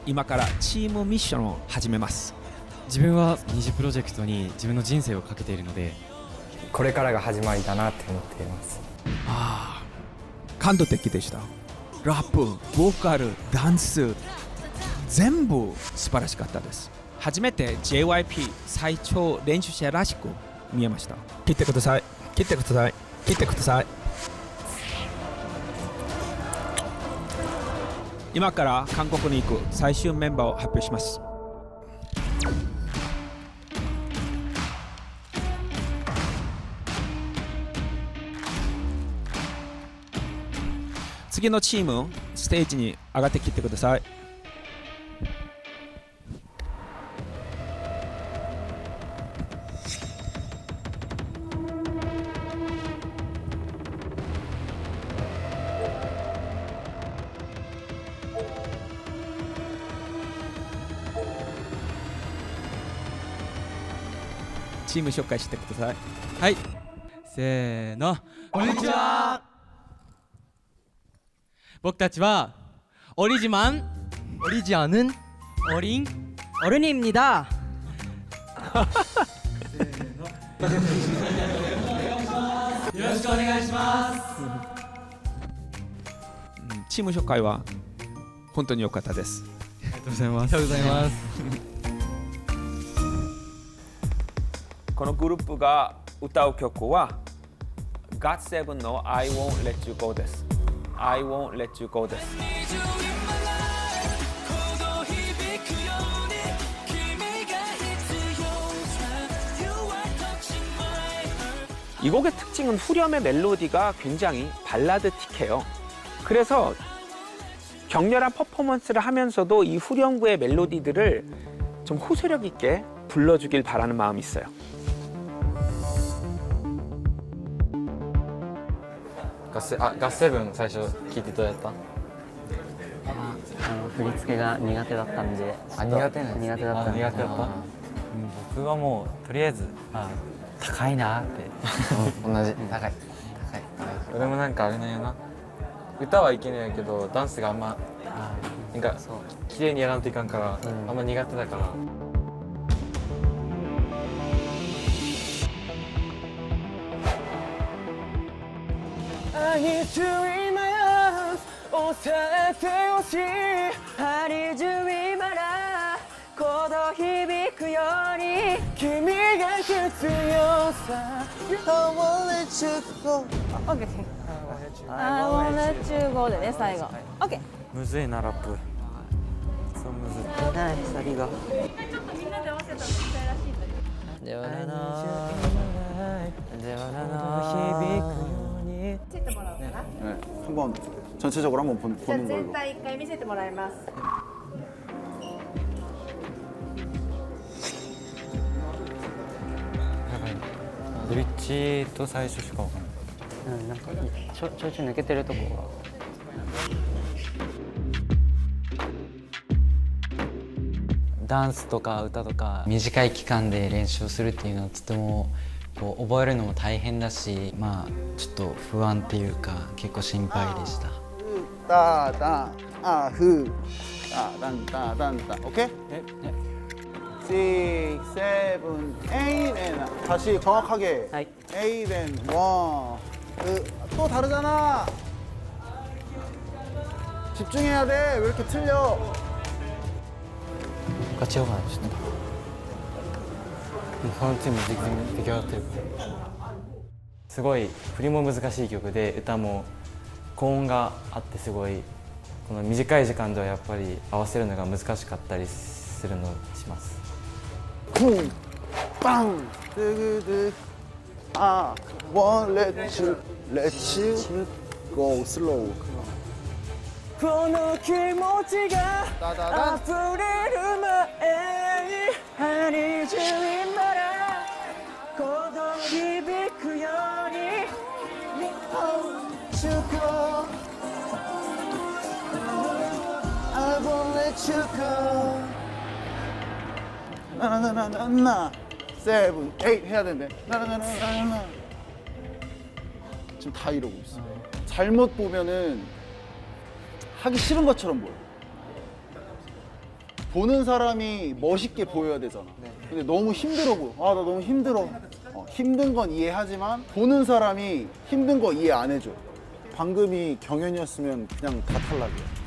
今からチームミッションを始めます。自分は二次プロジェクトに自分の人生をかけているので、これからが始まりだなって思っています。感動的でした。ラップ、ボーカル、ダンス、全部素晴らしかったです。初めて JYP 最長練習者らしく見えました。切ってください、切ってください、切ってください。今から韓国に行く最終メンバーを発表します。次のチームステージに上がってきてください。チーム紹介してください。はい、せーの、こんにちは。僕たちはオリジマンオリジアヌンオリン어른입니다.チーム紹介は本当に良かったです。ありがとうございます。ありがとうございます。このグループが歌う曲は GOT7 の I Won't Let You Go です。I Won't Let You Go です。이 곡의 특징은 후렴의 멜로디가 굉장히 발라드틱해요. 그래서 격렬한 퍼포먼스를 하면서도 이 후렴구의 멜로디들을 좀 호소력 있게 불러주길 바라는 마음이 있어요. GOT7最初聞いてどうやった？振り付けが苦手だったんで。苦手なんです。苦手だったんで。苦手だった。僕はもうとりあえず高いなって同じ高い俺もなんかあれなんやな、歌はいけないけどダンスがあんまなんか綺麗にやらんといかんから、あんま苦手だから。I need you in my arms 押さえてほしい I need you in my life 鼓動響くように君が必要さ I won't let you go OK I won't let you go でね最後 OK むずいなラップ。そうむずい。はいサビがちょっとみんなで合わせたら聞きたいらしいんだけどではなではな響くように見せてもらおうかな 네, 한번 전체적으로 한번 じゃあ 보는 全 걸로. 体一回見せてもらいますブリッジと最初しかわかんない。なんかちょいちょい抜けてるとこダンスとか歌とか短い期間で練習するっていうのはとてもこう覚えるのも大変だし、まあちょっと不安っていうか結構心配でした。따단 아흐 따단 따단 따 오케이? 6, 7, 8 and 다시 정확하게 はい 8 and 1 또 다르잖아. 집중해야 돼. 왜 이렇게 틀려? ガチオーバーちょっと他のチーム全然出来上がってる。すごい振りも難しい曲で歌も高音があってすごいこの短い時間ではやっぱり合わせるのが難しかったりするのします。쿵 빵 뜨그득 I won't let you go slow. この気持ちが 따다단 溢れる前に I need you in my life 鼓動響くように you go. I won't let you go. 나나나나나 7, 8 해야 되는데 나나나나나 지금 다 이러고 있어. 잘못 보면은 하기 싫은 것처럼 보여. 보는 사람이 멋있게 보여야 되잖아. 근데 너무 힘들어 보여. 아, 나 너무 힘들어. 힘든 건 이해하지만 보는 사람이 힘든 거 이해 안 해줘. 방금이 경연이었으면 그냥 다 탈락이야.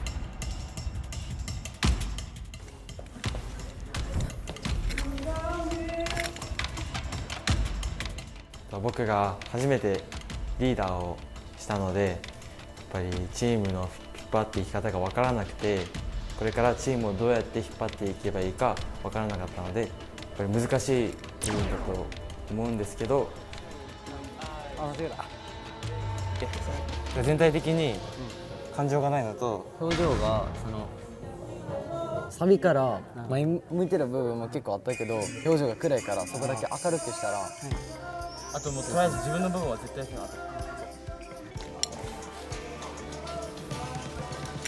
僕が初めてリーダーをしたので、やっぱりチームの引っ張っていき方が分からなくて、これからチームをどうやって引っ張っていけばいいか分からなかったので、やっぱり難しい部分だと思うんですけど、全体的に感情がないのと、表情がサビから前向いてる部分も結構あったけど、表情が暗いからそこだけ明るくしたら、あともうとりあえず自分の部分は絶対しなかった。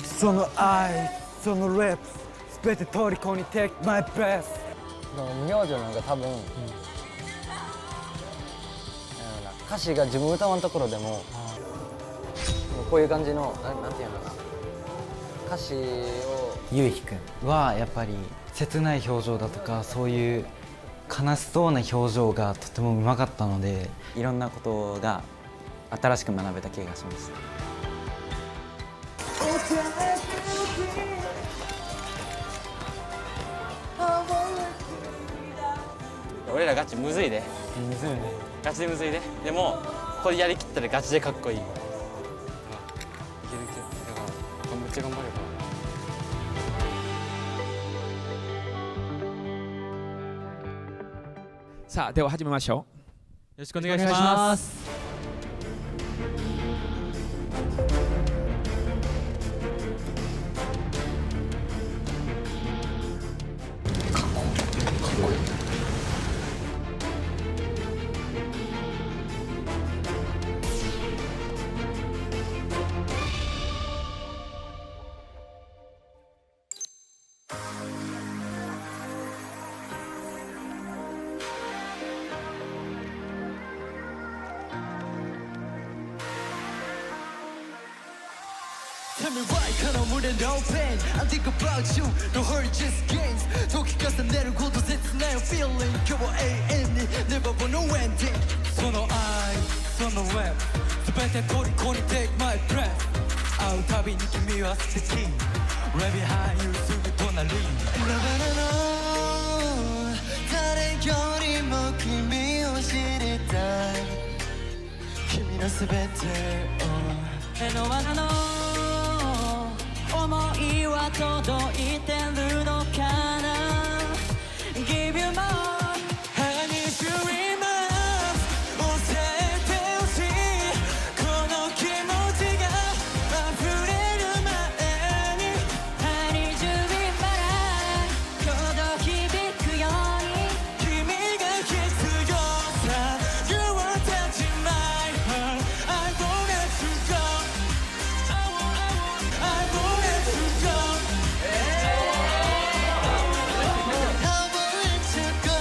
その愛、そのレップ、すべて虜に take my breath。明星なんか多分、歌詞が自分歌わんところでも、こういう感じのなんていうのかな、歌詞をゆうひくんはやっぱり切ない表情だとかそういう悲しそうな表情がとてもうまかったので、いろんなことが新しく学べた気がしました。俺らガチむずいで。むずいね。ガチでむずいで。でもこれやりきったらガチでかっこいい。いけるいける。だからめっちゃ頑張れば。さあでは始めましょう。よろしくお願いします。Tell me why can't I wouldn't no pain I think about you, no hurt just gains 時重ねるほど切ない feeling 今日は永遠に never wanna ending その愛、その web 全て虜に take my breath 会うたびに君は素敵 Right behind you すぐ隣 誰よりも君を知りたい君の全てを目の穴の思いは届いてるのかな Give you more I need you in my arms 教えてほしいこの気持ちが溢れる前に I need you in my life 鼓動響くように君が必要さ You are touching my heart I won't let you go I won't let you go I won't let you go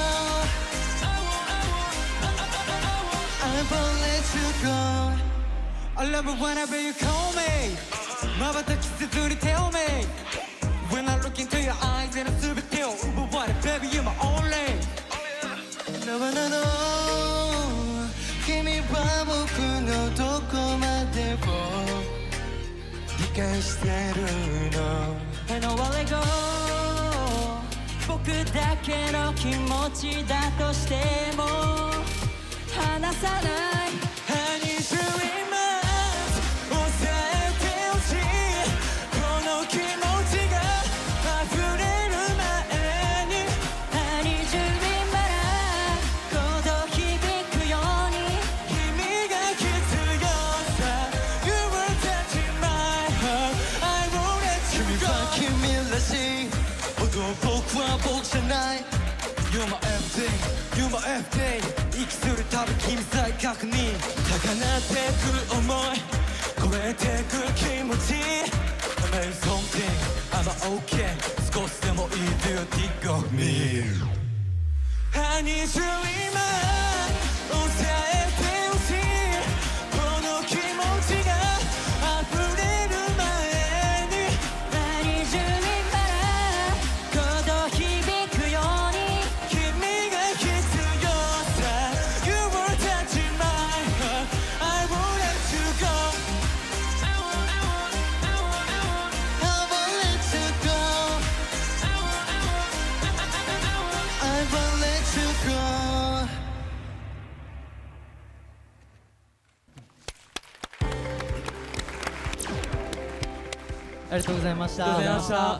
I won't let you go I love it whenever you call me 瞬きせずに tell me When I look into your eyes and 全てを奪われ Baby you're my only No no no 君は僕のどこまでも理解してるの And I wanna go 僕だけの気持ちだとしても離さない I need you in my arms 教えてほしいこの気持ちが溢れる前に I need you in my life 鼓動響くように君が必要さ You are touching my heart I won't let you go 君は君らしいほど僕は僕じゃない You're my everything You're my everything 息するたび君再確認高鳴ってく想い超えてく気持ち I made something I'm okay 少しでもいい Do you think of me I need you in my heart 教えてほしいこの気持ちが溢れる前に I need you in my life 鼓動ありがとうございました。ありがとうございました。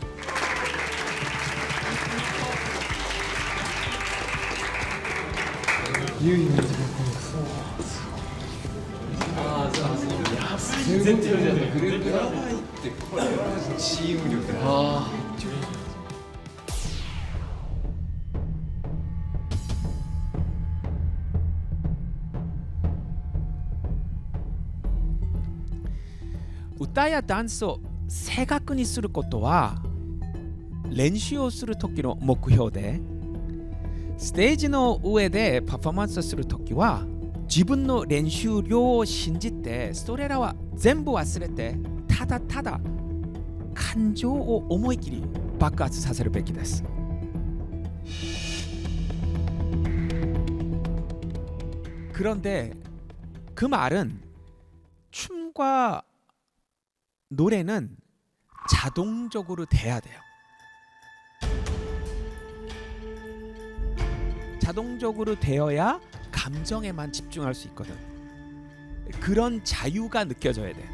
歌やダンスを正確にすることは練習をする時の目標で、ステージの上でパフォーマンスする時は自分の練習量を信じて、それらは全部忘れて、ただただ感情を思い切り爆発させるべきです。그런데 그 말은 춤과 노래는 자동적으로 돼야 돼요. 자동적으로 되어야 감정에만 집중할 수 있거든. 그런 자유가 느껴져야 돼.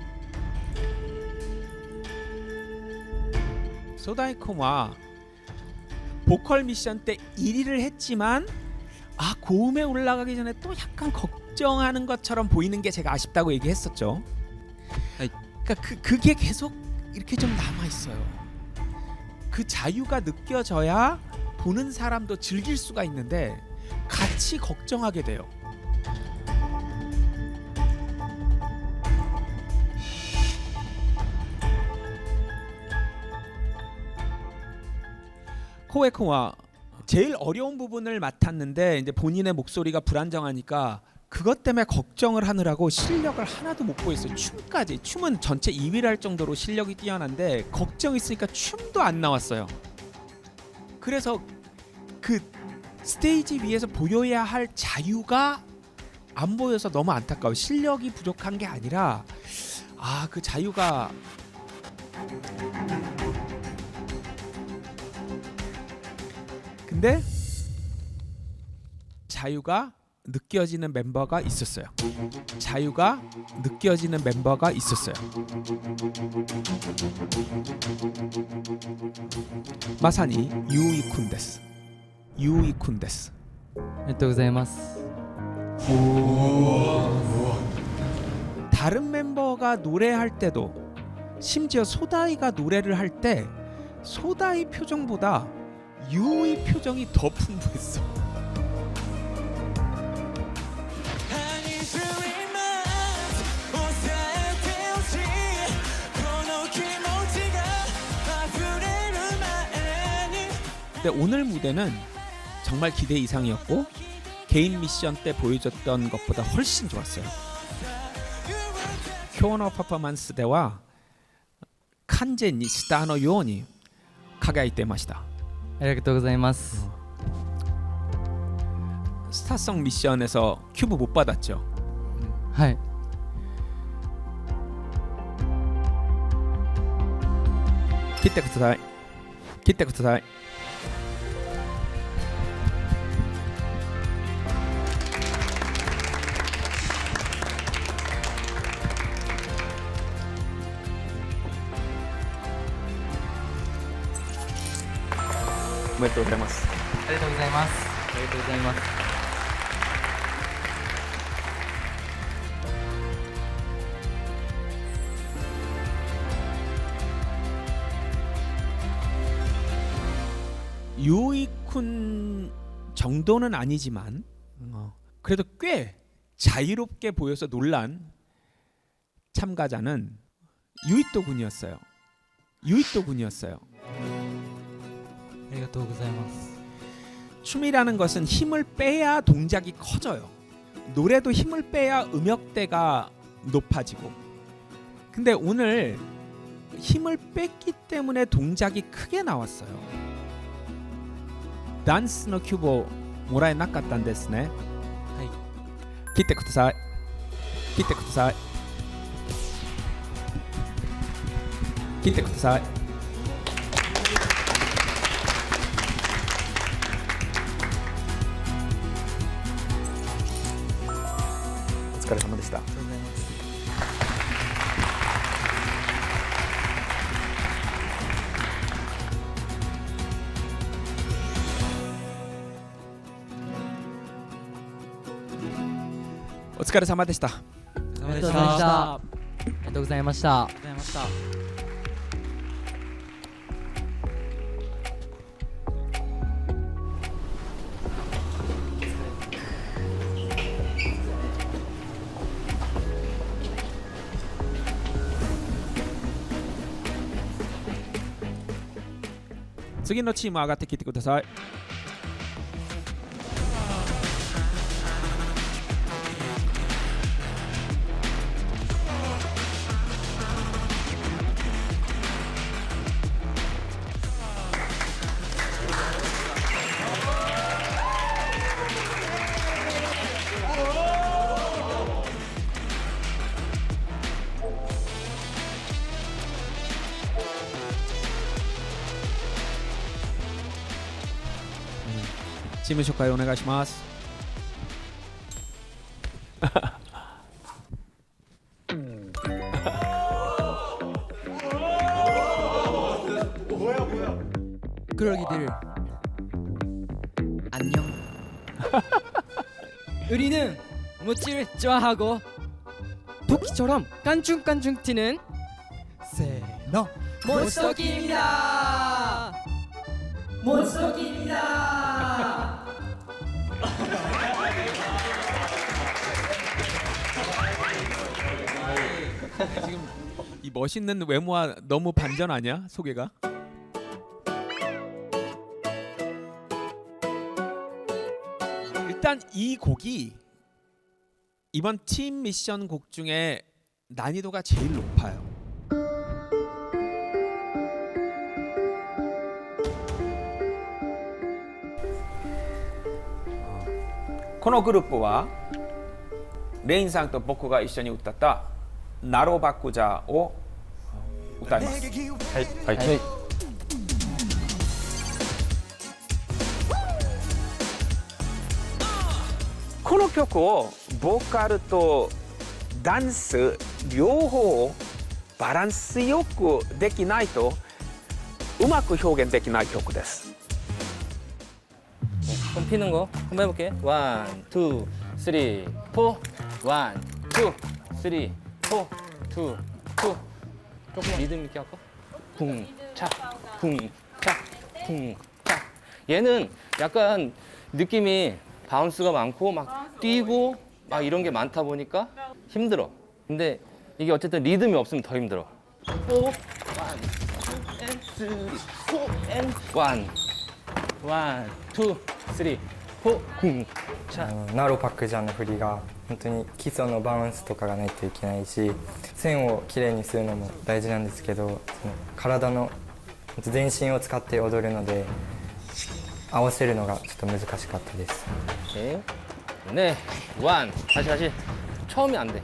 소다이콘와 보컬 미션 때 1위를 했지만 고음에 올라가기 전에 또 약간 걱정하는 것처럼 보이는 게 제가 아쉽다고 얘기했었죠. 그러니까 그게 계속 이렇게 좀 남아 있어요. 그 자유가 느껴져야 보는 사람도 즐길 수가 있는데 같이 걱정하게 돼요. 코에코와 제일 어려운 부분을 맡았는데 이제 본인의 목소리가 불안정하니까 그것 때문에 걱정을 하느라고 실력을 하나도 못 보였어요. 춤까지. 춤은 전체 2위를 할 정도로 실력이 뛰어난데 걱정이 있으니까 춤도 안 나왔어요. 그래서 그 스테이지 위에서 보여야 할 자유가 안 보여서 너무 안타까워요. 실력이 부족한 게 아니라 그 자유가 근데 자유가 느껴지는 멤버가 있었어요. 자유가 느껴지는 멤버가 있었어요. 마사니 유이쿤 데스. 유이쿤 데스. ありがとうございます。 다른 멤버가 노래할 때도, 심지어 소다이가 노래를 할 때 소다이 표정보다 유이 표정이 더 풍부했어. 근데 오늘 무대는 정말 기대 이상이었고 개인 미션 때 보여줬던 것보다 훨씬 좋았어요. 효너 퍼포먼스 대와 칸젠니 스타의 요원이輝いてました。ありがとうございます。 스타성 미션에서 큐브 못 받았죠. はい。 切ってください。切ってください。おめでとうございます。ありがとうございます。ありがとうございます。 유이쿤 정도는 아니지만 그래도 꽤 자유롭게 보여서 놀란 참가자는 유이토 군이었어요. 유이토 군이었어요. ありがとうございます。 춤이라는 것은 힘을 빼야 동작이 커져요. 노래도 힘을 빼야 음역대가 높아지고. 근데 오늘 힘을 뺐기 때문에 동작이 크게 나왔어요. 댄스의 큐브もらえなかったんですね。はい。切ってください。切ってください。切ってください。お疲れ様でした。ありがとうございます。お疲れ様でした。ありがとうございました。ありがとうございました。次のチーム上がってきてください。チーム紹介お願いします。그러기들 안녕. 우리는 모찌를 좋아하고 도끼처럼 깐충깐충 튀는 세너 모찌도끼입니다. 모찌도끼입니다. 지금 이 멋있는 외모와 너무 반전 아니야? 소개가? 일단 이 곡이 이번 팀 미션 곡 중에 난이도가 제일 높아요. 이グループはレインさんと僕が一緒に歌ったナロバクジャーを歌います。はい。はい。この曲をボーカルとダンス両方バランスよくできないとうまく表現できない曲です。 손 피는 거 한번 해볼게. 1, 2, 3, 4. 1, 2, 3, 4, 2, 2. 조금 리듬 있게 할까? 쿵, 차, 쿵, 차, 쿵, 차. 얘는 약간 느낌이 바운스가 많고 막 뛰고 막 이런 게 많다 보니까 힘들어. 근데 이게 어쨌든 리듬이 없으면 더 힘들어. 4, 1, 2, and 3, 4, and 1. 1, 2, 3, 4, 쿵, 차. ナロパクジャの振りが本当に基礎のバウンスとかがないといけないし、線をきれいにするのも大事なんですけど、その体の全身を使って踊るので合わせるのがちょっと難しかったです。 네, 1, 다시 처음이 안 돼.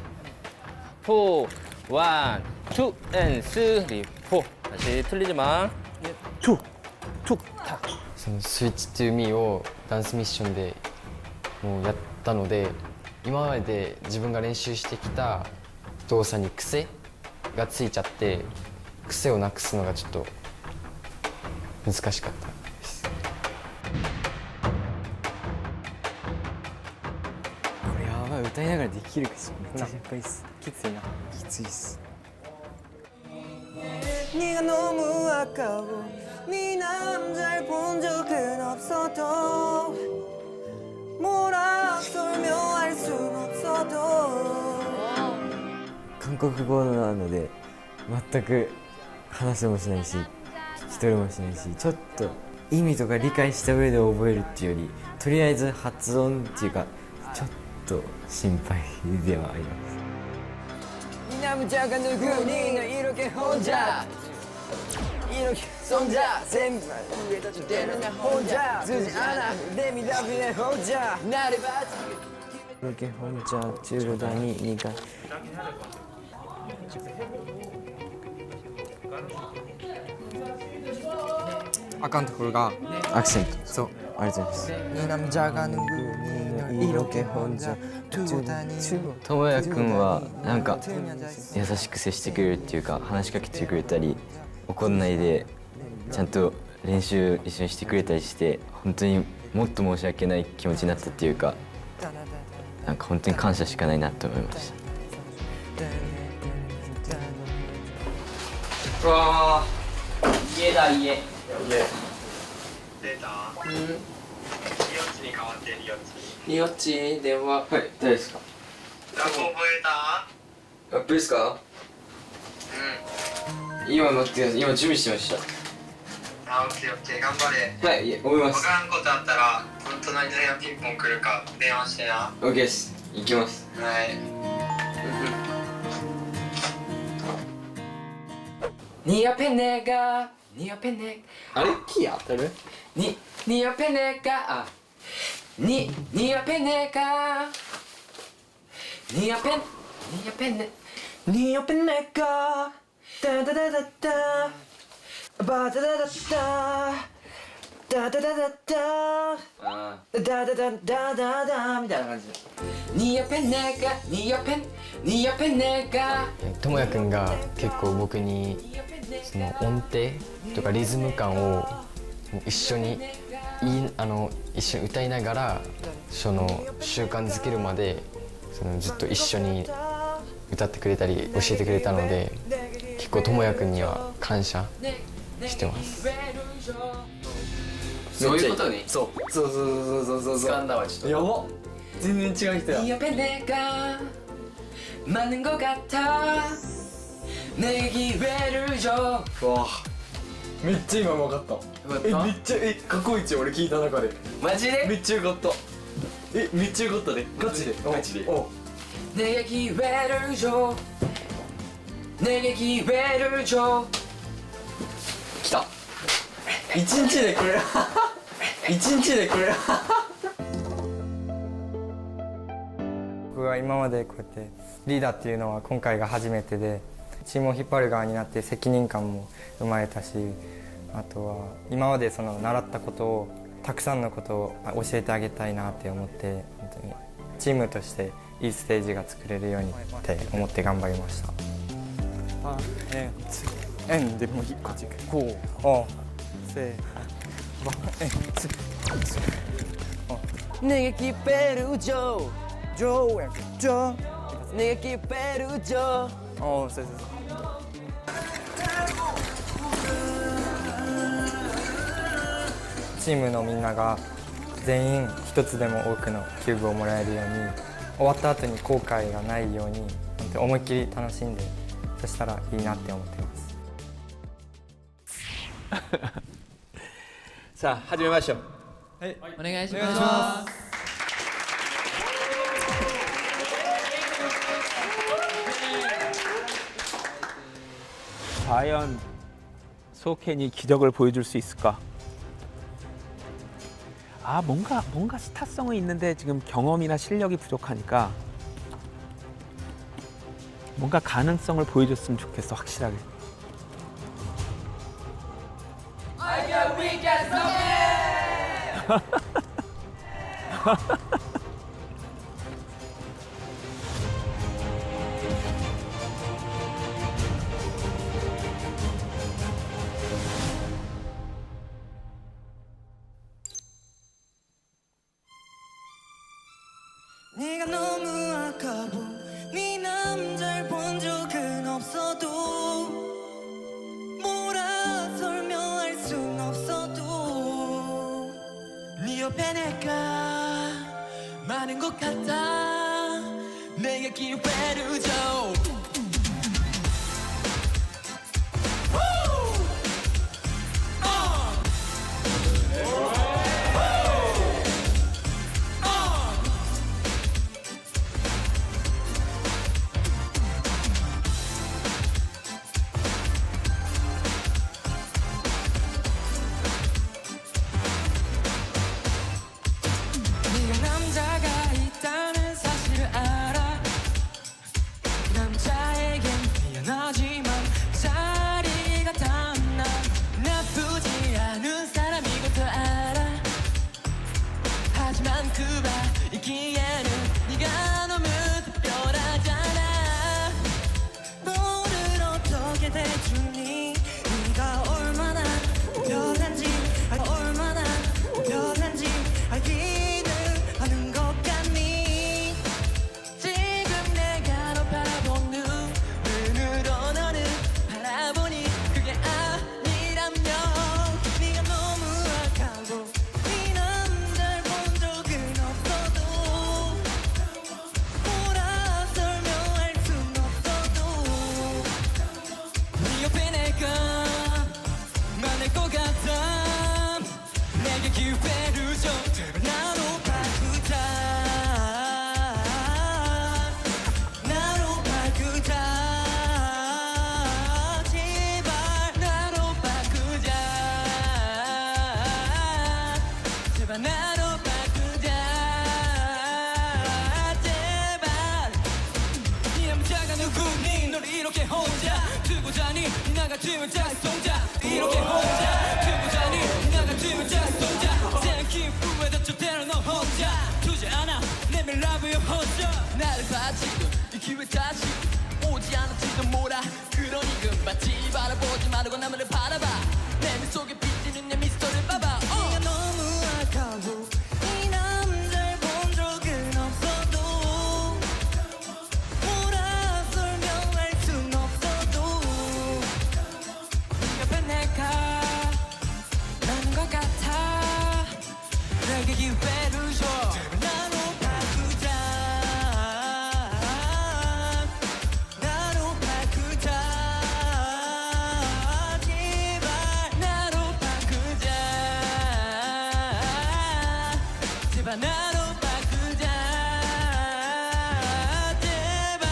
4, 1, 2, and 3, 4. 다시 틀리지 마. 2, 2, 타. そのスイッチトゥーミーをダンスミッションでもうやったので、今まで自分が練習してきた動作に癖がついちゃって、癖をなくすのがちょっと難しかったです。これやばい、歌いながらできるかしら。めっちゃ心配っす。きついな。きついっす。 네가 너무 아까워 네 남자를 본 적은 없어도 뭐라 설명할 순 없어도 韓国語なので全く話もしないし聞き取れもしないし、ちょっと意味とか理解した上で覚えるっていうより、とりあえず発音っていうかちょっと心配ではあります。 이 남자가 누구니 너 이렇게 혼자 이렇게 손자 샘플 위에다 줄 때는 나 혼자 쓰지 않아 내 미답이네 혼자 나를 봐줘 이렇게 혼자 뒤로 다니니까 아까운ところが 악센트. そう 알겠습니다. 이 남자가 누구니 너 이렇게 혼자 두고 다니는 智也くんはなんか優しく接してくれるっていうか、話しかけてくれたり、怒んないでちゃんと練習一緒にしてくれたりして、本当にもっと申し訳ない気持ちになったっていうか、なんか本当に感謝しかないなと思いました。うわー、家だ家。出たリオッチに変わってリオッチリオッチ電話。はい、誰ですか？ラブ覚えたラップですか？今待ってください。今準備してました。オッケーオッケー頑張れ。はい、覚えます。分からんことあったら隣の部屋ピンポン来るか電話してな。オッケーです。行きます。はい。ニアペネがニアペネあれキー合ってる？ニアペネがニアペネがニアペネがダダダダダバダダダダダダダダダダダダダダみたいな感じでニアペネがともやくんが結構僕にその音程とかリズム感を一緒に一緒に歌いながらその習慣づけるまでずっと一緒に歌ってくれたり教えてくれたので結構ともやくんには感謝してます。そういうことね。そう掴んだわちょっと。やば。全然違う人や。많은 것 같아 내 기회를 줘. 와めっちゃ今分かった。めっちゃ過去一俺聞いた中でマジで？めっちゃよかった。めっちゃよかったね。ガチで。내게 기회를 줘. 내게 기회를 줘. 来た。一日でこれ一日でこれ僕は今までこうやってリーダーっていうのは今回が初めてでチームを引っ張る側になって責任感も生まれたしあとは今まで習ったことをたくさんのことを教えてあげたいなって思って本当にチームとしていいステージが作れるようにって思って頑張りました。でもこっちこうせ내게 기회를 줘. 내게 기회를 줘. チームのみんなが全員一つでも多くのキューブをもらえるように終わった後に後悔がないように本当に思いっきり楽しんでそしたらいいなって思ってます。さあ始めましょう。お願いします。 과연 소켄이 기적을 보여줄 수 있을까? 아 뭔가 스타성은 있는데 지금 경험이나 실력이 부족하니까 뭔가 가능성을 보여줬으면 좋겠어 확실하게. 네가 너무 아까워 네 남자를 본 적은 없어도 뭐라 설명할 순 없어도 네 옆에 내가 많은 것 같아 내게 기회를 줘. 네가 남자가 있다는 사실을 알아. 그 남자 撃フェルジョンナロパクタナロパクタ제발 나로 바꾸자 제발 나로 바꾸자 제발 네 남자가 누구니 널 이렇게 혼자 두고 자니 네 나 같으면 짝송자 이렇게 혼자 두고 자니 네 나 같으면 짝송자 생긴 후회 덧쳐 대로 너 혼자 두지 않아 내면 love you 혼자 나를 봐 지금 이 기회 다시 오지 않을지도 몰라 그러니 금방 지 바라보지 말고 나만을 바라봐 내 미 속에 비치는 내 미스터를 봐봐 네가 너무 아까워 이 남자를 본 적은 없어도 뭐라 설명할 순 없어도 네 옆에 내가 나는 것 같아 내게 기회를 줘 나로 바꾸자 나로 바꾸자 제발 나로 바꾸자 제발 나로 바꾸자 제발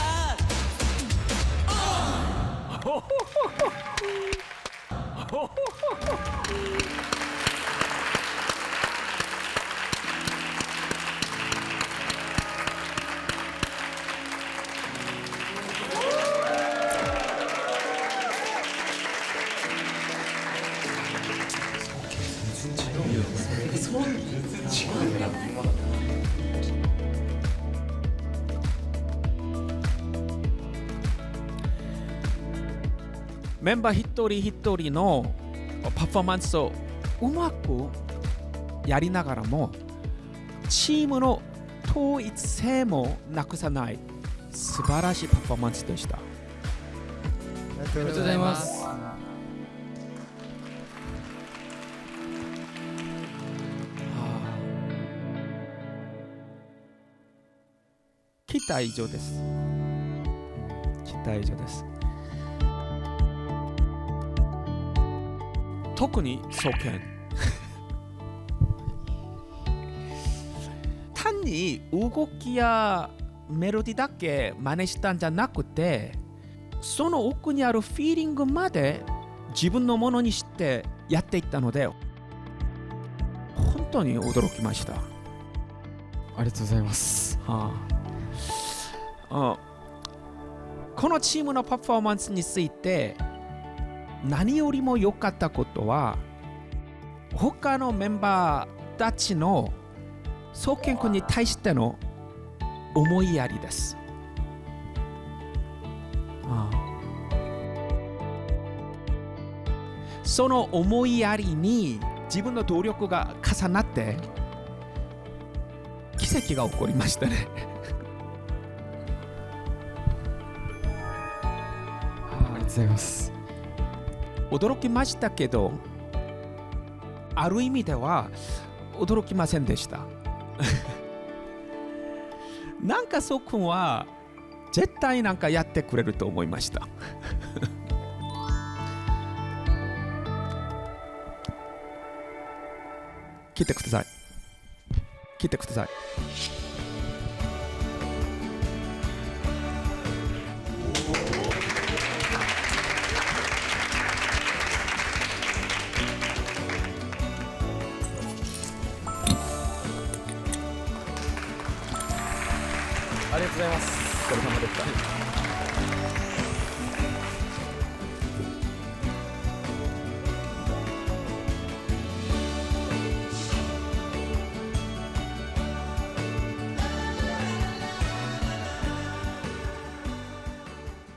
メンバー一人一人のパフォーマンスをうまくやりながらもチームの統一性もなくさない素晴らしいパフォーマンスでした。ありがとうございます。期待以上です。期待以上です。特に双剣単に動きやメロディだけ真似したんじゃなくてその奥にあるフィーリングまで自分のものにしてやっていったので本当に驚きました。ありがとうございます。このチームのパフォーマンスについて何よりも良かったことは他のメンバーたちの双剣君に対しての思いやりです。その思いやりに自分の努力が重なって奇跡が起こりましたね。ありがとうございます。驚きましたけどある意味では驚きませんでしたなんかそうくんは絶対なんかやってくれると思いました来てください来てください。ありがとうございます。お疲れ様でした。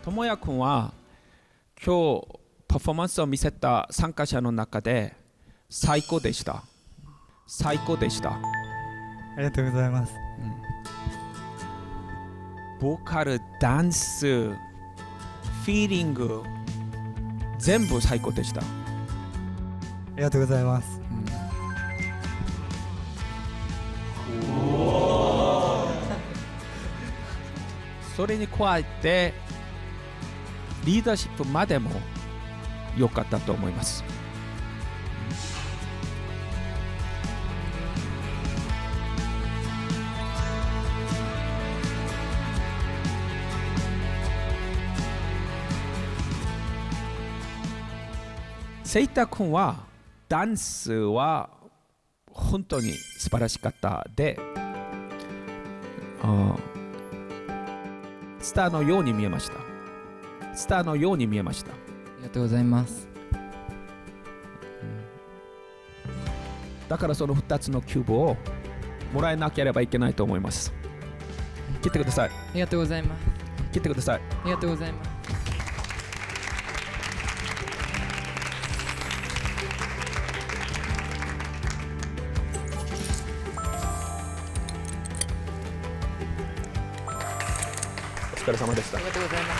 ともやくんは今日パフォーマンスを見せた参加者の中で最高でした。最高でした。ありがとうございます。ボーカル、ダンス、フィーリング全部最高でした。ありがとうございます。それに加えてリーダーシップまでも良かったと思います。セイタ君はダンスは本当に素晴らしかったで、スターのように見えました。スターのように見えました。ありがとうございます。だからその2つのキューブをもらえなければいけないと思います。切ってください。ありがとうございます。切ってください。ありがとうございます。お疲れ様でした。ありがとうございます。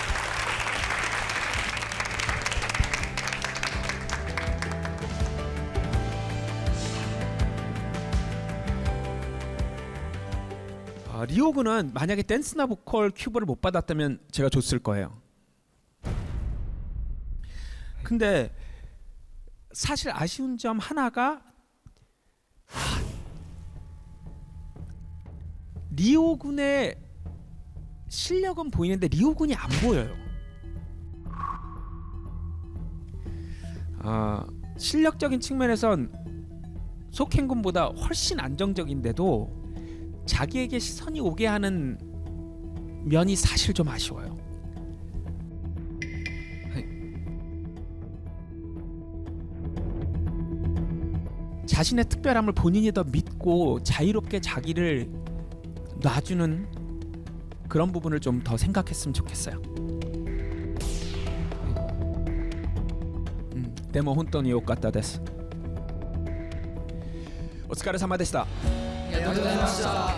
리오군은 만약에 댄스나 보컬 큐브를 못 받았다면 제가 줬을 거예요. 근데 사실 아쉬운 점 하나가 리오군의 실력은 보이는데 리오군이 안 보여요. 실력적인 측면에선 속행군보다 훨씬 안정적인데도 자기에게 시선이 오게 하는 면이 사실 좀 아쉬워요. 자신의 특별함을 본인이 더 믿고 자유롭게 자기를 놔주는 그런 부분을 좀 더 생각했으면 좋겠어요. でも本当に良かったです。お疲れ様でした。ありがとうございました。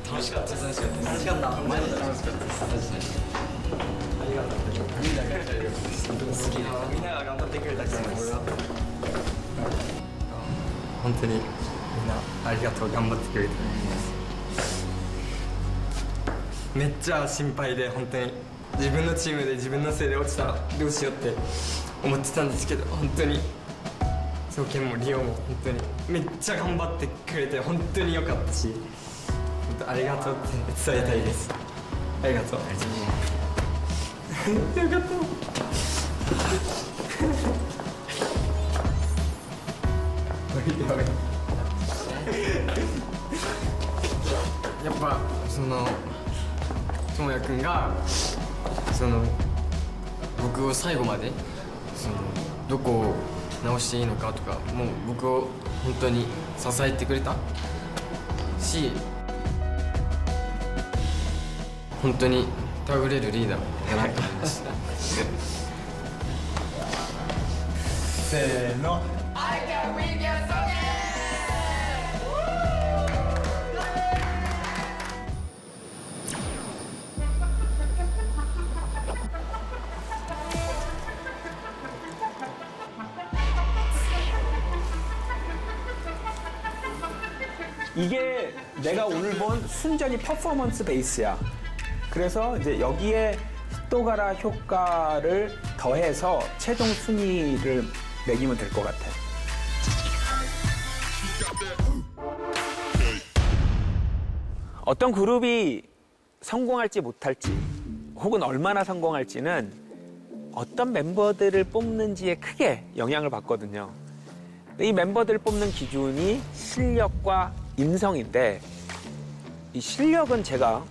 楽しかったです。楽しかった。楽しかった。前も楽しかったです。ありがとう。みんなが頑張ってくれたから俺は本当にみんなありがとう、頑張ってくれてめっちゃ心配で、本当に自分のチームで自分のせいで落ちたらどうしようって思ってたんですけど、本当に総研もリオも本当にめっちゃ頑張ってくれて本当に良かったし、本当ありがとうって伝えたいです。ありがとう。よかった。やっぱその智也君がその僕を最後までそのどこを直していいのかとか、もう僕を本当に支えてくれたし、本当に頼れるリーダーだなと思いましたせーの。이게 내가 오늘 본 순전히 퍼포먼스 베이스야. 그래서 이제 여기에 히토가라 효과를 더해서 최종 순위를 매기면 될 것 같아. 어떤 그룹이 성공할지 못할지 혹은 얼마나 성공할지는 어떤 멤버들을 뽑는지에 크게 영향을 받거든요. 이 멤버들을 뽑는 기준이 실력과 인성인데, 이 실력은 제가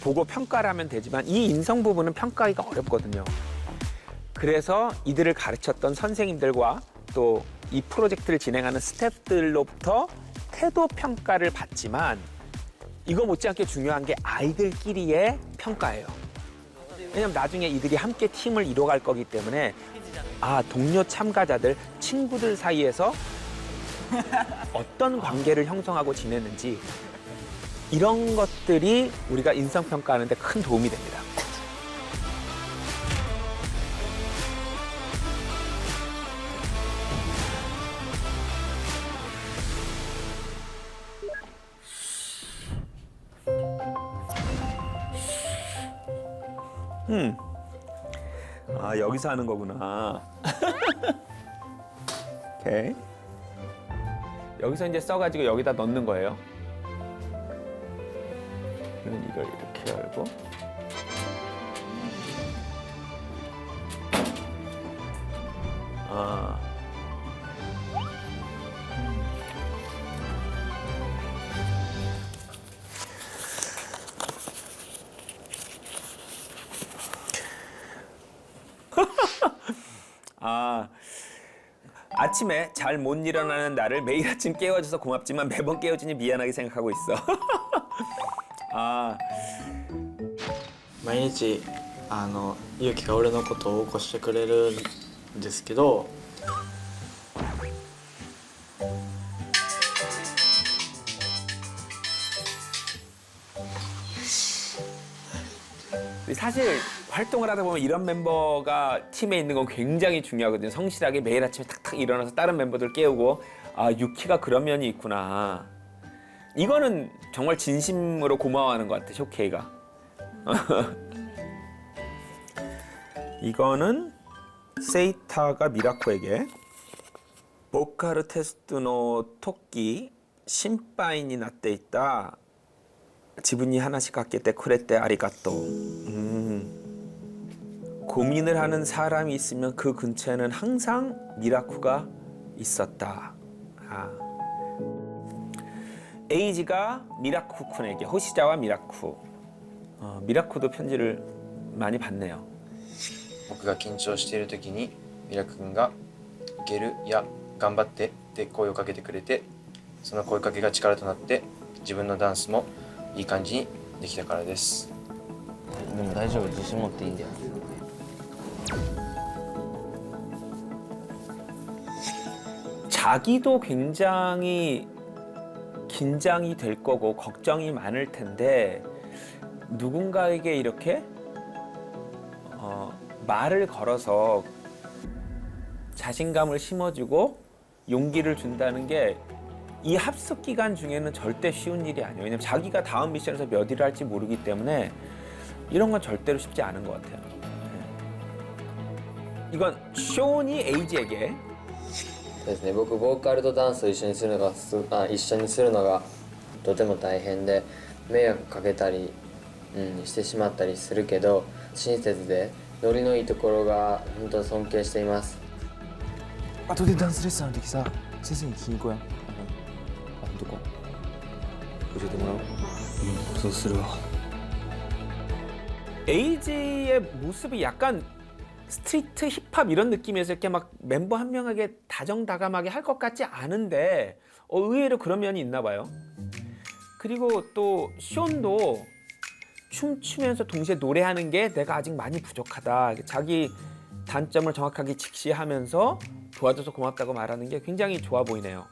보고 평가를 하면 되지만 이 인성 부분은 평가하기가 어렵거든요. 그래서 이들을 가르쳤던 선생님들과 또 이 프로젝트를 진행하는 스태프들로부터 태도 평가를 받지만, 이거 못지않게 중요한 게 아이들끼리의 평가예요. 왜냐면 나중에 이들이 함께 팀을 이뤄갈 거기 때문에 동료 참가자들, 친구들 사이에서 어떤 관계를 형성하고 지내는지, 이런 것들이 우리가 인성평가하는 데 큰 도움이 됩니다. 여기서 하는 거구나. 오케이. 여기서 이제 써가지고 여기다 넣는 거예요. 그러면 이걸 이렇게 열고 아침에 잘 못 일어나는 나를 매일 아침 깨워줘서 고맙지만 매번 깨워주니 미안하게 생각하고 있어. 毎日ゆうきが俺のことを起こしてくれるんですけど、 사실 활동을 하다 보면 이런 멤버가 팀에 있는 건 굉장히 중요하거든요. 성실하게 매일 아침에 탁탁 일어나서 다른 멤버들 깨우고 아 유키가 그런 면이 있구나. 이거는 정말 진심으로 고마워하는 것 같아 쇼케이가. 이거는 세이타가 미라코에게 보카ルテストの時心配になっていた 지분이 하나씩 갖게 때 그랬대 아리가또. 고민을 하는 사람이 있으면 그 근처에는 항상 미라쿠가 있었다. 에이지가 미라쿠君에게 호시자와 미라쿠. 미라쿠도 편지를 많이 받네요. 僕が緊張している時にミラク君がいけるや頑張ってって声をかけてくれて、その声かけが力となって自分のダンスもいい感じにできたからです。でも大丈夫、自信持っていいんだよ。 자기도 굉장히 긴장이 될 거고 걱정이 많을 텐데 누군가에게 이렇게 말을 걸어서 자신감을 심어주고 용기를 준다는 게 이 합숙 기간 중에는 절대 쉬운 일이 아니에요. 왜냐면 자기가 다음 미션에서 몇 일을 할지 모르기 때문에 이런 건 절대로 쉽지 않은 것 같아요. 이건 쇼니 에이지에게 ですね、僕ボーカルとダンスを一緒にするのがとても大変で迷惑かけたり、してしまったりするけど親切でノリのいいところが本当に尊敬しています。 後でダンスレッスンの時さ先生に聞きに行こうよ。どこ教えてもらおう。そうするわ。 에이지의 모습이 약간 스트리트 힙합 이런 느낌에서 이렇게 막 멤버 한 명에게 다정다감하게 할 것 같지 않은데 의외로 그런 면이 있나 봐요. 그리고 또 쇼온도 춤추면서 동시에 노래하는 게 내가 아직 많이 부족하다. 자기 단점을 정확하게 직시하면서 도와줘서 고맙다고 말하는 게 굉장히 좋아 보이네요.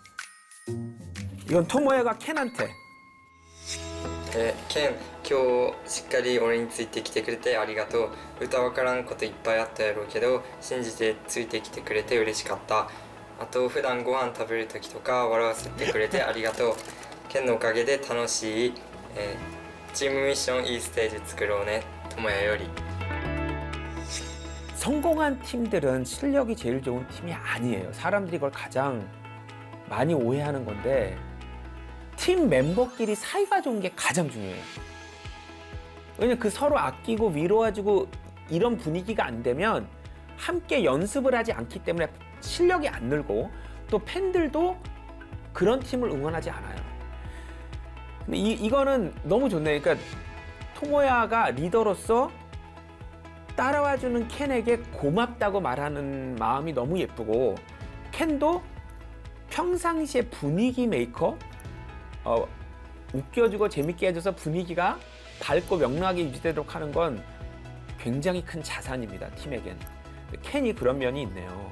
이건 토모야가 켄한테 ケン、今日しっかり俺についてきてくれてありがとう。歌わからんこといっぱいあったやろうけど信じてついてきてくれて嬉しかった。あと普段ご飯食べる時とか笑わせてくれてありがとう。ケンのおかげで楽しい、チームミッションいいステージ作ろうね。智也より。 성공한 팀들은 실력이 제일 좋은 팀이 아니에요. 사람들이 이걸 가장 많이 오해하는 건데 팀 멤버끼리 사이가 좋은 게 가장 중요해요. 왜냐면 그 서로 아끼고 위로해주고 이런 분위기가 안 되면 함께 연습을 하지 않기 때문에 실력이 안 늘고 또 팬들도 그런 팀을 응원하지 않아요. 근데 이거는 너무 좋네요. 그러니까 토모야가 리더로서 따라와주는 켄에게 고맙다고 말하는 마음이 너무 예쁘고 켄도 평상시에 분위기 메이커 웃겨주고 재밌게 해줘서 분위기가 밝고 명랑하게 유지되도록 하는 건 굉장히 큰 자산입니다. 팀에겐. 켄이 그런 면이 있네요.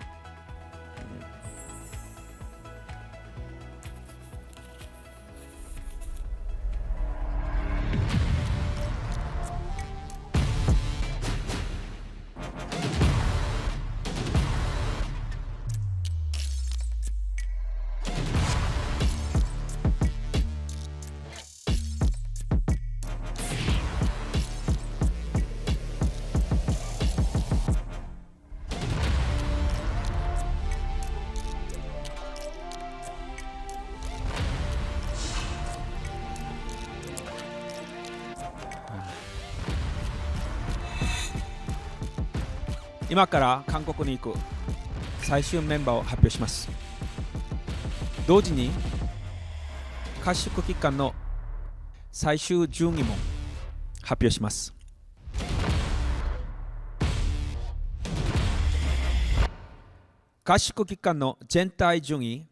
今から韓国に行く最終メンバーを発表します。同時に合宿期間の最終順位も発表します。合宿期間の全体順位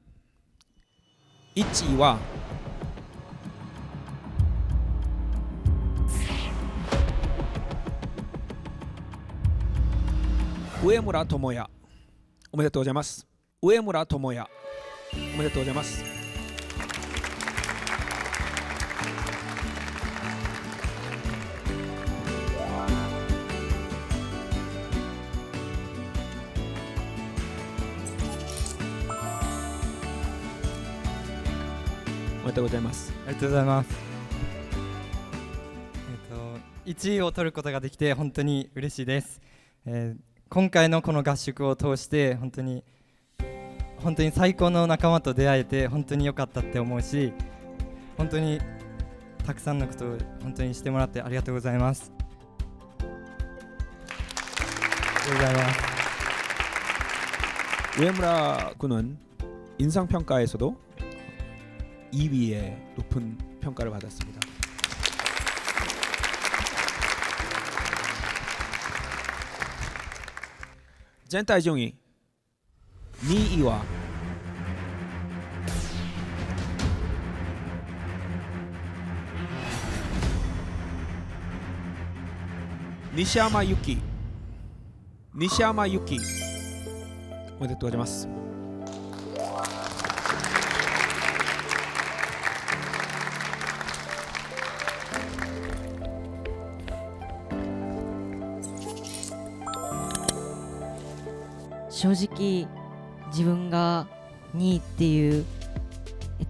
1位は上村智也、おめでとうございます。上村智也、おめでとうございます。おめでとうございます。ありがとうございます。1位を取ることができて本当に嬉しいです。今回のこの合宿を通して本当に最高の仲間と出会えて本当に良かったって思うし、本当にたくさんのことを本当にしてもらってありがとうございます。ありがとうございます。 우에무라 군은 인상평가에서도 2위의 높은 평가를 받았습니다. 전体順位2位は西山由紀、西山由紀、おめでとうございます。正直自分が2位っていう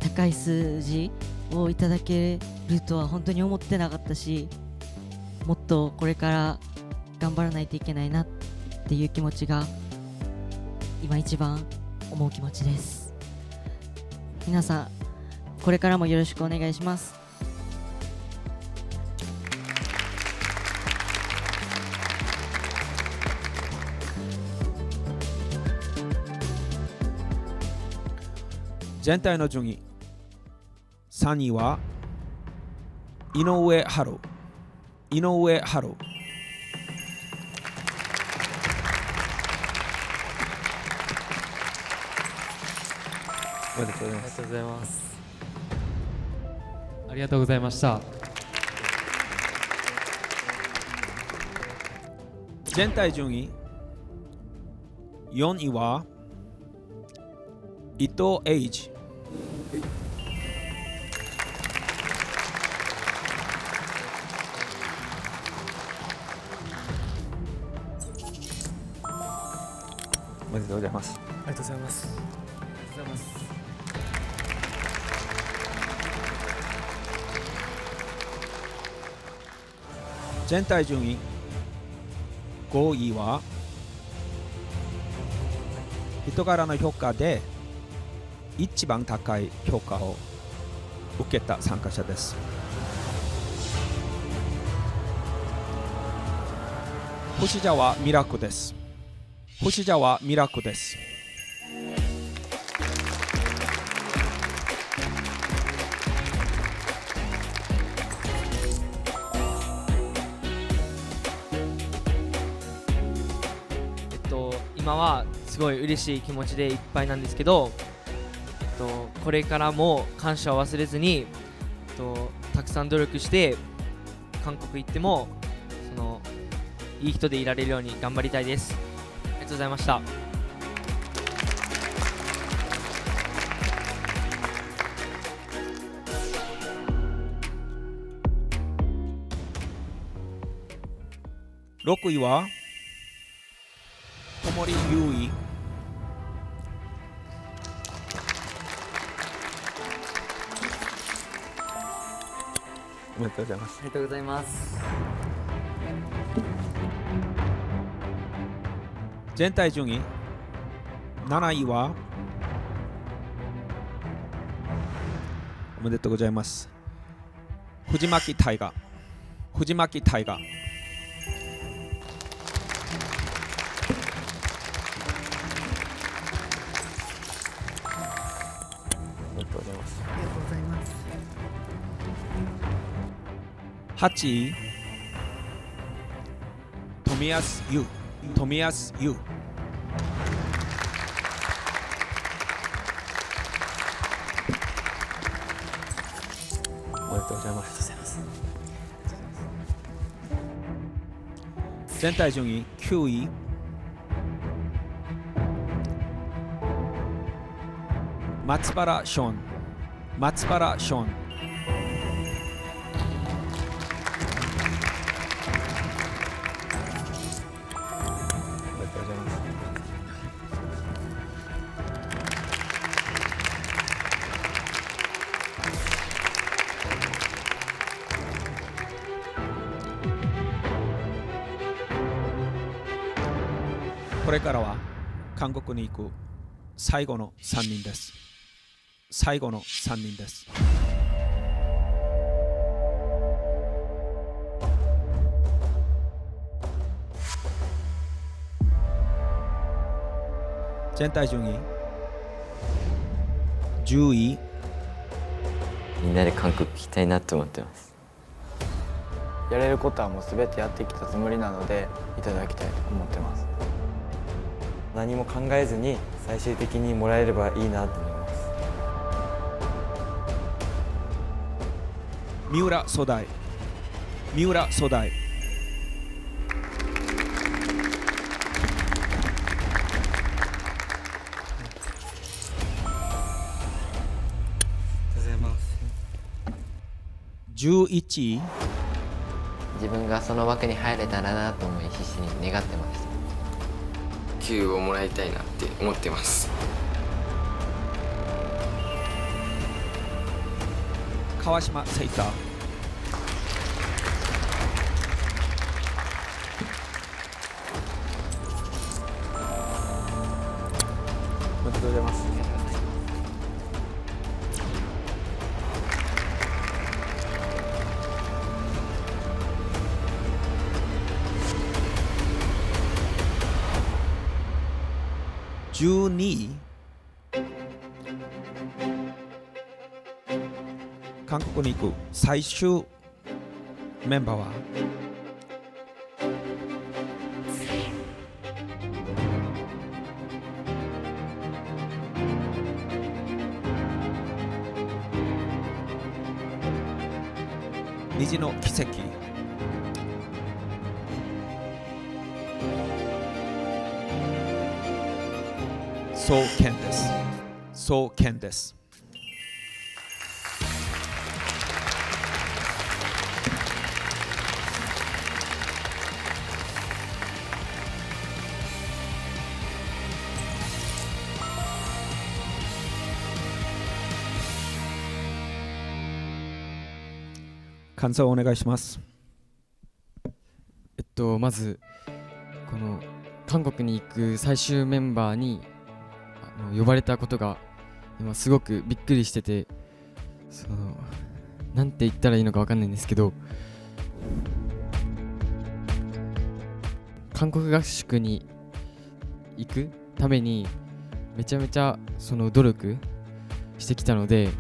高い数字をいただけるとは本当に思ってなかったし、もっとこれから頑張らないといけないなっていう気持ちが今一番思う気持ちです。皆さんこれからもよろしくお願いします。全体の順位3位は井上春、井上春、おめでとうございます。ありがとうございます。ありがとうございました。全体順位4位は伊藤英二、おめでとうございます。ありがとうございます。ありがとうございます。全体順位5位は人柄の評価で一番高い評価を受けた参加者です。星沢ミラクです。星沢ミラクです。今はすごい嬉しい気持ちでいっぱいなんですけど、これからも感謝を忘れずに、たくさん努力して韓国行ってもいい人でいられるように頑張りたいです。ありがとうございました。6位は小森優衣、おめでとうございます。ありがとうございます。全体順位7位はおめでとうございます。藤巻大河、藤巻大河。8位富安優富安優おめでとうございます。全体順位9位松原ショーン松原ショーンおめでとうございます。これからは韓国に行く最後の3人です。最後の3人です。全体順位10位。みんなで韓国行きたいなと思ってます。やれることはもう全てやってきたつもりなのでいただきたいと思ってます。何も考えずに最終的にもらえればいいなと思います。三浦壮大三浦壮大11位。自分がその枠に入れたらなと思い必死に願ってます。給をもらいたいなって思ってます。川島セイターおめでとうございます。12位。韓国に行く最終メンバーは虹の奇跡ソウケンです。ソウケンです。感想をお願いします。まずこの韓国に行く最終メンバーに呼ばれたことが今すごくびっくりしてて、なんて言ったらいいのか分かんないんですけど、韓国合宿に行くためにめちゃめちゃ努力してきたので、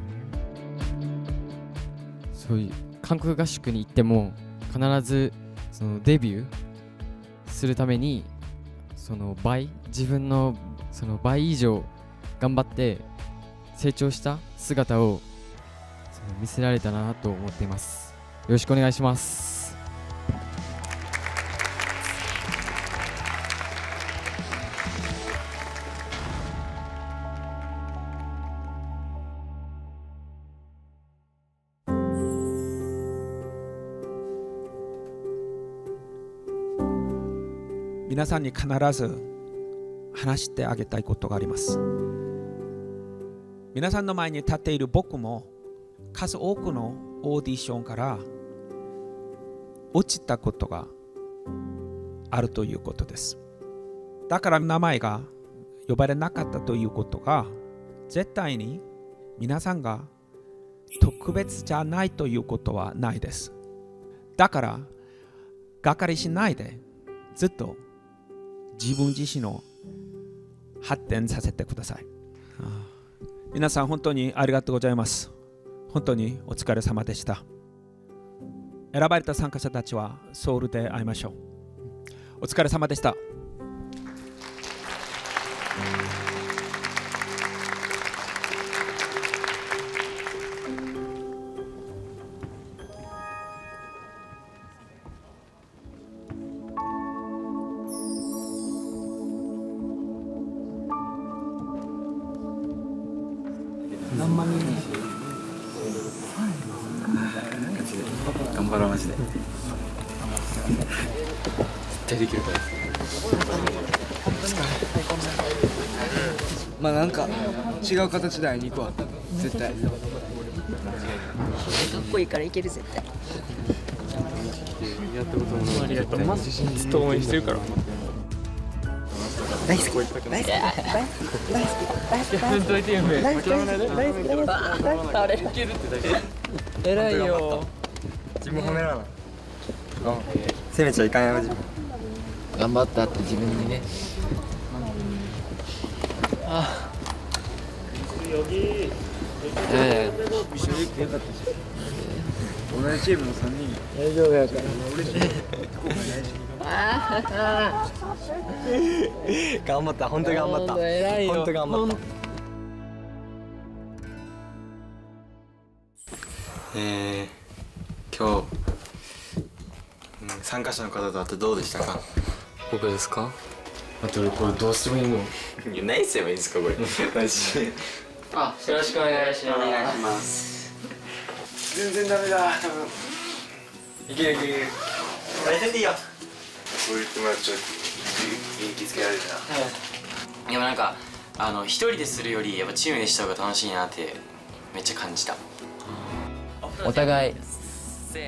そういう韓国合宿に行っても必ずデビューするために自分の倍以上頑張って成長した姿を見せられたなと思っています。よろしくお願いします。皆さんに必ず話してあげたいことがあります。皆さんの前に立っている僕も数多くのオーディションから落ちたことがあるということです。だから名前が呼ばれなかったということが絶対に皆さんが特別じゃないということはないです。だからがっかりしないでずっと自分自身を発展させてください。皆さん本当にありがとうございます。本当にお疲れ様でした。選ばれた参加者たちはソウルで会いましょう。お疲れ様でした。何万人に頑張ろうマジで。絶対できるから。まあなんか違う形で会いに行くわ絶対。かっこいいからいける絶対。やったこともない。ありがとう。マジずっと応援してるから。大好き大好き大好き大好き大好き大好き大好き大好き偉いよ。自分褒めらな。攻めちゃいかんやろ自分。頑張ったって自分にね。あ一緒に行ってよかったし。同じチームの3人。大丈夫やから。嬉しい。頑張った本当に頑張った偉いよ。本当頑張った。今日、参加者の方と会ってどうでしたか？僕ですか？あと俺これどうすればいいの？いや何すればいいんですかこれ。マジで。あ、よろしくお願いします。お願いします。全然ダメだ多分。いけるいける。大変でいいよ。こう言ってもらっちゃう。元気つけられるな。でもなんか一人でするよりやっぱチームでした方が楽しいなってめっちゃ感じた。お互い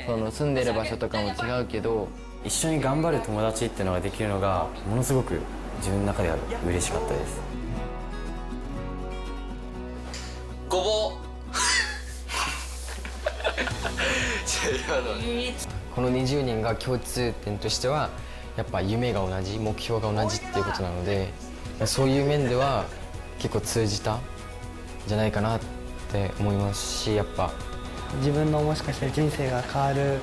その住んでる場所とかも違うけど、一緒に頑張る友達っていうのができるのがものすごく自分の中では嬉しかったです。ごぼうこの20人が共通点としてはやっぱ夢が同じ、目標が同じっていうことなので、そういう面では結構通じたんじゃないかなって思いますし、やっぱ自分のもしかして人生が変わる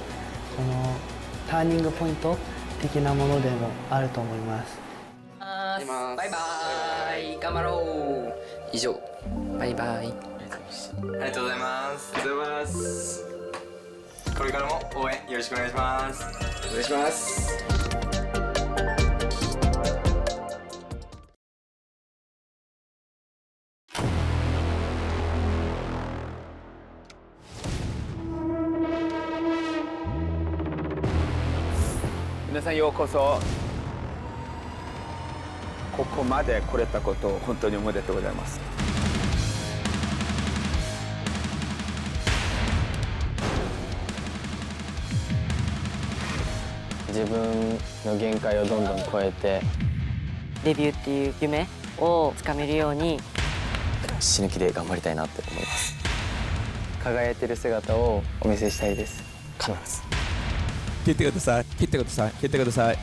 このターニングポイント的なものでもあると思います。バイバイ頑張ろう。以上バイバイ。ありがとうございます。ありがとうございます。これからも応援よろしくお願いします。お願いします。皆さんようこそ。ここまで来れたことを本当におめでとうございます。自分の限界をどんどん超えてデビューっていう夢をつかめるように死ぬ気で頑張りたいなって思います。輝いてる姿をお見せしたいです。必ず。聞いてください聞いてください聞いてください。